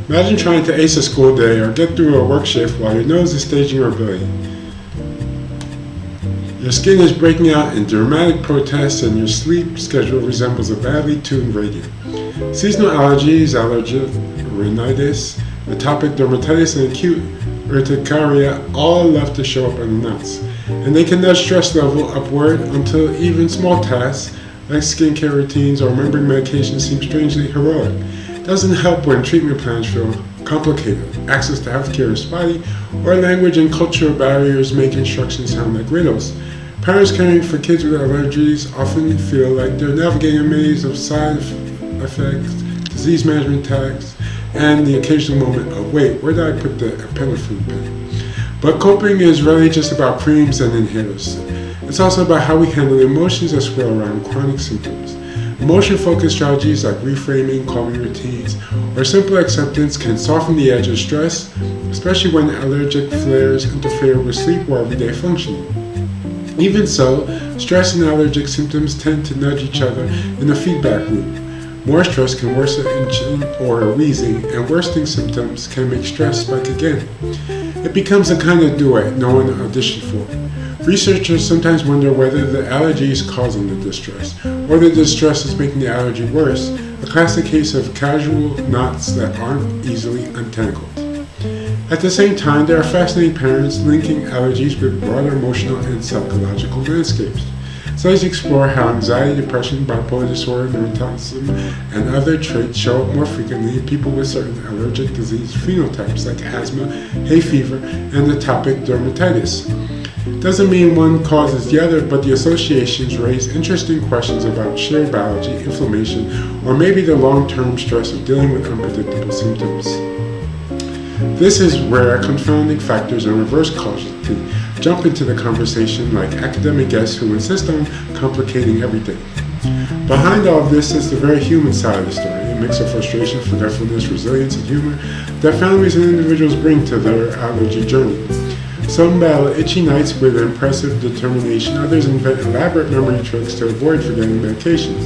Imagine trying to ace a school day or get through a work shift while your nose is staging rebellion. Your skin is breaking out in dramatic protests and your sleep schedule resembles a badly tuned radio. Seasonal allergies, allergic rhinitis, atopic dermatitis, and acute urticaria all love to show up unannounced. And they can nudge stress level upward until even small tasks like skincare routines or remembering medications seem strangely heroic. It doesn't help when treatment plans feel complicated, access to healthcare is spotty, or language and cultural barriers make instructions sound like riddles. Parents caring for kids with allergies often feel like they're navigating a maze of side effects, disease management tags, and the occasional moment of, wait, where did I put the epinephrine pen? But coping is really just about creams and inhalers. It's also about how we handle the emotions that swirl around chronic symptoms. Emotion-focused strategies like reframing, calming routines, or simple acceptance can soften the edge of stress, especially when allergic flares interfere with sleep or everyday functioning. Even so, stress and allergic symptoms tend to nudge each other in a feedback loop. More stress can worsen itching or wheezing, and worsening symptoms can make stress spike again. It becomes a kind of duet no one auditioned for. Researchers sometimes wonder whether the allergy is causing the distress, or the distress is making the allergy worse, a classic case of casual knots that aren't easily untangled. At the same time, there are fascinating patterns linking allergies with broader emotional and psychological landscapes. Studies explore how anxiety, depression, bipolar disorder, neuroticism, and other traits show up more frequently in people with certain allergic disease phenotypes like asthma, hay fever, and atopic dermatitis. Doesn't mean one causes the other, but the associations raise interesting questions about shared biology, inflammation, or maybe the long-term stress of dealing with unpredictable symptoms. This is where confounding factors and reverse causality jump into the conversation like academic guests who insist on complicating everything. Behind all of this is the very human side of the story, a mix of frustration, forgetfulness, resilience, and humor that families and individuals bring to their allergy journey. Some battle itchy nights with impressive determination, others invent elaborate memory tricks to avoid forgetting medications,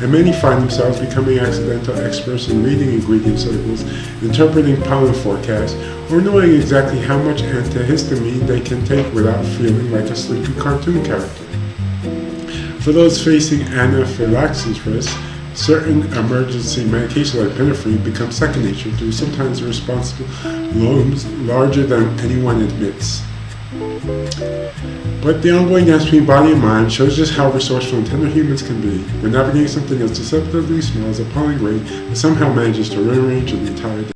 and many find themselves becoming accidental experts in reading ingredient labels, interpreting pollen forecasts, or knowing exactly how much antihistamine they can take without feeling like a sleepy cartoon character. For those facing anaphylaxis risks, certain emergency medications like epinephrine become second nature due to sometimes responsible loans larger than anyone admits. But the ongoing dance between body and mind shows just how resourceful and tender humans can be when navigating something as deceptively small as a pollen grain that somehow manages to rearrange an entire day.